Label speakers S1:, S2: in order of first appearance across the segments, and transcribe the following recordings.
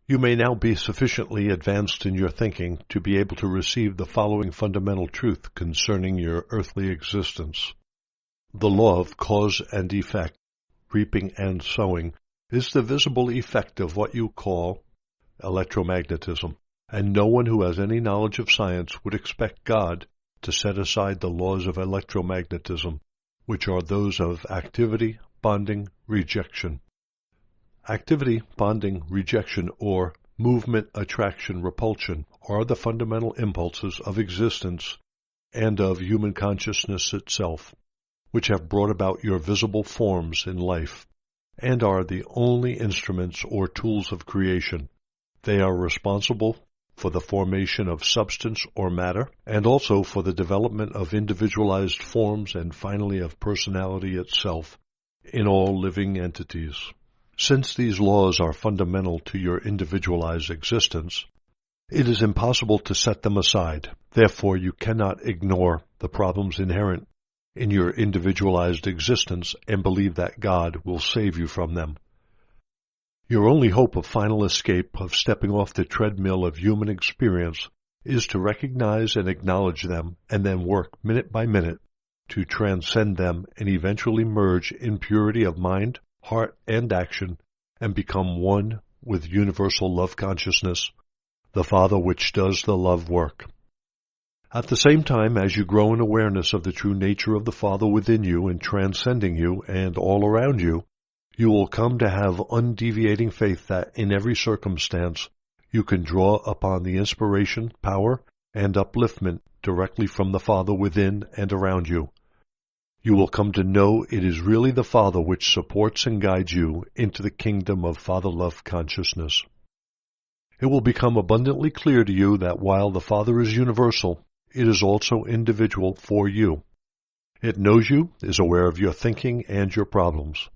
S1: You may now be sufficiently advanced in your thinking to be able to receive the following fundamental truth concerning your earthly existence. The law of cause and effect, reaping and sowing, is the visible effect of what you call electromagnetism, and no one who has any knowledge of science would expect God to set aside the laws of electromagnetism, which are those of activity, bonding, rejection. Activity, bonding, rejection, or movement, attraction, repulsion are the fundamental impulses of existence and of human consciousness itself, which have brought about your visible forms in life, and are the only instruments or tools of creation. They are responsible for the formation of substance or matter, and also for the development of individualized forms and finally of personality itself in all living entities. Since these laws are fundamental to your individualized existence, it is impossible to set them aside. Therefore, you cannot ignore the problems inherent in your individualized existence and believe that God will save you from them. Your only hope of final escape, of stepping off the treadmill of human experience, is to recognize and acknowledge them and then work minute by minute to transcend them and eventually merge in purity of mind, heart, and action, and become one with universal love consciousness, the Father which does the love work. At the same time, as you grow in awareness of the true nature of the Father within you and transcending you and all around you, you will come to have undeviating faith that in every circumstance you can draw upon the inspiration, power, and upliftment directly from the Father within and around you. You will come to know it is really the Father which supports and guides you into the kingdom of Father-love consciousness. It will become abundantly clear to you that while the Father is universal, it is also individual for you. It knows you, is aware of your thinking and your problems.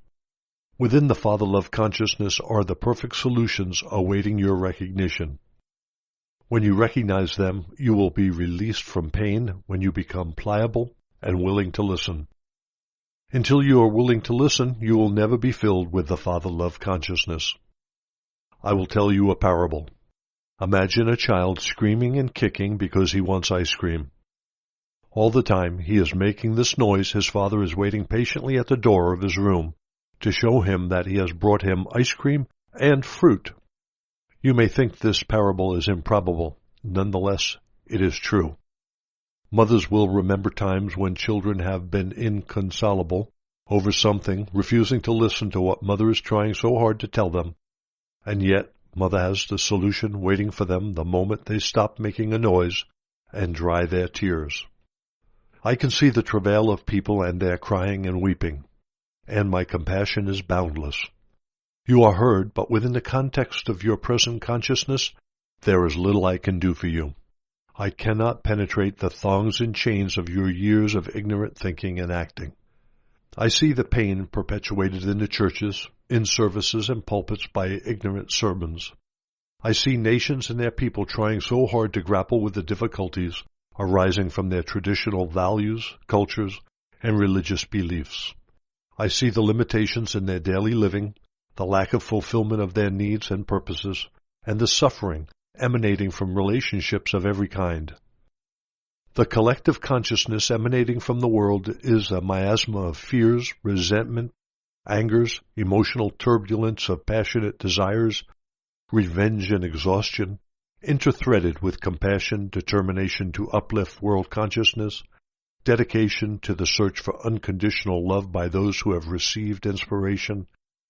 S1: Within the Father-love consciousness are the perfect solutions awaiting your recognition. When you recognize them, you will be released from pain when you become pliable and willing to listen. Until you are willing to listen, you will never be filled with the Father-love consciousness. I will tell you a parable. Imagine a child screaming and kicking because he wants ice cream. All the time he is making this noise, his father is waiting patiently at the door of his room to show him that he has brought him ice cream and fruit. You may think this parable is improbable. Nonetheless, it is true. Mothers will remember times when children have been inconsolable over something, refusing to listen to what mother is trying so hard to tell them, and yet mother has the solution waiting for them the moment they stop making a noise and dry their tears. I can see the travail of people and their crying and weeping, and my compassion is boundless. You are heard, but within the context of your present consciousness, there is little I can do for you. I cannot penetrate the thongs and chains of your years of ignorant thinking and acting. I see the pain perpetuated in the churches, in services and pulpits by ignorant sermons. I see nations and their people trying so hard to grapple with the difficulties arising from their traditional values, cultures, and religious beliefs. I see the limitations in their daily living, the lack of fulfillment of their needs and purposes, and the suffering emanating from relationships of every kind. The collective consciousness emanating from the world is a miasma of fears, resentment, angers, emotional turbulence of passionate desires, revenge and exhaustion, interthreaded with compassion, determination to uplift world consciousness, dedication to the search for unconditional love by those who have received inspiration,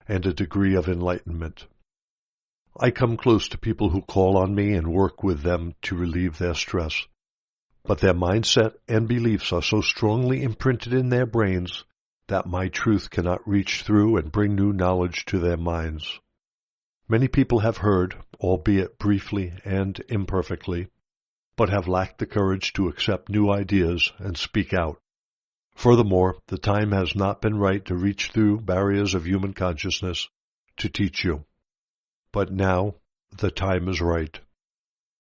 S1: and a degree of enlightenment. I come close to people who call on me and work with them to relieve their stress, but their mindset and beliefs are so strongly imprinted in their brains that my truth cannot reach through and bring new knowledge to their minds. Many people have heard, albeit briefly and imperfectly, but have lacked the courage to accept new ideas and speak out. Furthermore, the time has not been right to reach through barriers of human consciousness to teach you. But now the time is right.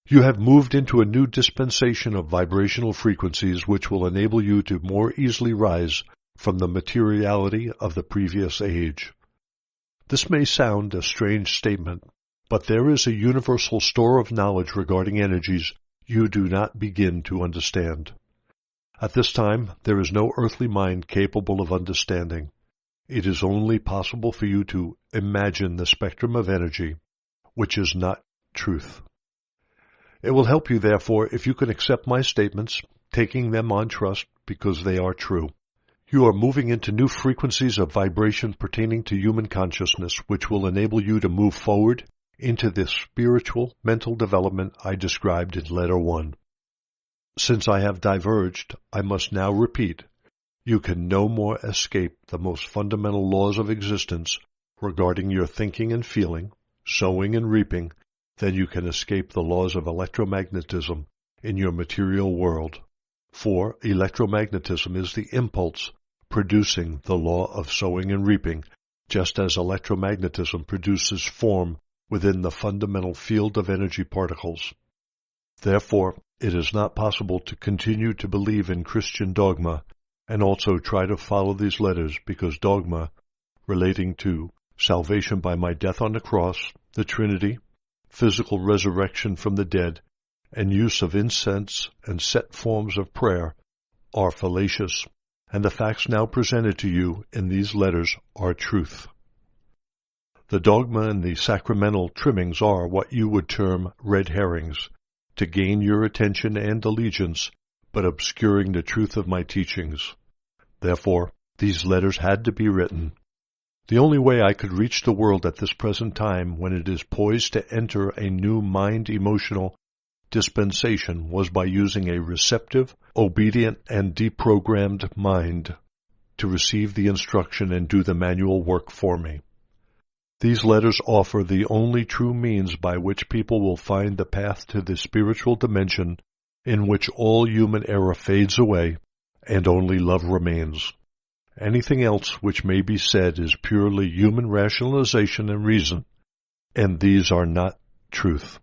S1: You have moved into a new dispensation of vibrational frequencies which will enable you to more easily rise from the materiality of the previous age. This may sound a strange statement, But there is a universal store of knowledge regarding energies you do not begin to understand. At this time, there is no earthly mind capable of understanding. It is only possible for you to imagine the spectrum of energy, which is not truth. It will help you, therefore, if you can accept my statements, taking them on trust because they are true. You are moving into new frequencies of vibration pertaining to human consciousness, which will enable you to move forward into the spiritual mental development I described in Letter 1. Since I have diverged, I must now repeat, you can no more escape the most fundamental laws of existence regarding your thinking and feeling, sowing and reaping, than you can escape the laws of electromagnetism in your material world. For electromagnetism is the impulse producing the law of sowing and reaping, just as electromagnetism produces form within the fundamental field of energy particles. Therefore, it is not possible to continue to believe in Christian dogma and also try to follow these letters, because dogma relating to salvation by my death on the cross, the Trinity, physical resurrection from the dead, and use of incense and set forms of prayer are fallacious, and the facts now presented to you in these letters are truth. The dogma and the sacramental trimmings are what you would term red herrings, to gain your attention and allegiance, but obscuring the truth of my teachings. Therefore, these letters had to be written. The only way I could reach the world at this present time, when it is poised to enter a new mind-emotional dispensation, was by using a receptive, obedient, and deprogrammed mind to receive the instruction and do the manual work for me. These letters offer the only true means by which people will find the path to the spiritual dimension in which all human error fades away and only love remains. Anything else which may be said is purely human rationalization and reason, and these are not truth.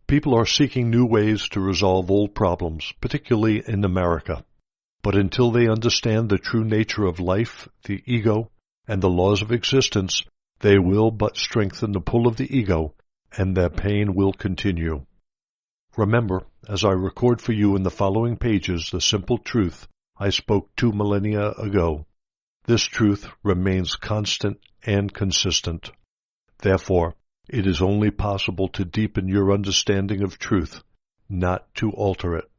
S1: People are seeking new ways to resolve old problems, particularly in America. But until they understand the true nature of life, the ego, and the laws of existence, they will but strengthen the pull of the ego, and their pain will continue. Remember, as I record for you in the following pages the simple truth I spoke 2 millennia ago, this truth remains constant and consistent. Therefore, it is only possible to deepen your understanding of truth, not to alter it.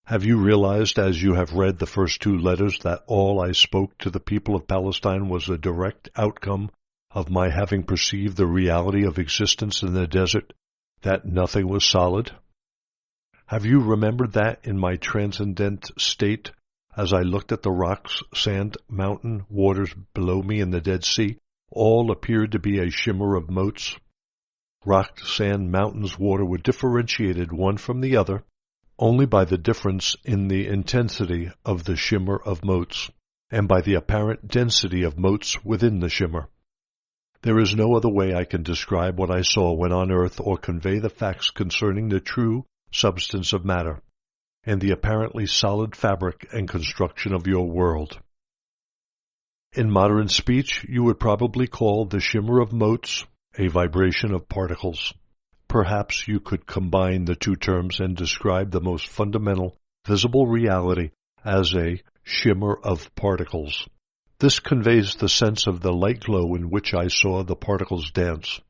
S1: Have you realized, as you have read the first 2 letters, that all I spoke to the people of Palestine was a direct outcome of my having perceived the reality of existence in the desert, that nothing was solid? Have you remembered that in my transcendent state, as I looked at the rocks, sand, mountain, waters below me in the Dead Sea, all appeared to be a shimmer of motes? Rock, sand, mountains, water were differentiated one from the other only by the difference in the intensity of the shimmer of motes, and by the apparent density of motes within the shimmer. There is no other way I can describe what I saw when on earth or convey the facts concerning the true substance of matter and the apparently solid fabric and construction of your world. In modern speech, you would probably call the shimmer of motes a vibration of particles. Perhaps you could combine the 2 terms and describe the most fundamental visible reality as a shimmer of particles. This conveys the sense of the light glow in which I saw the particles dance.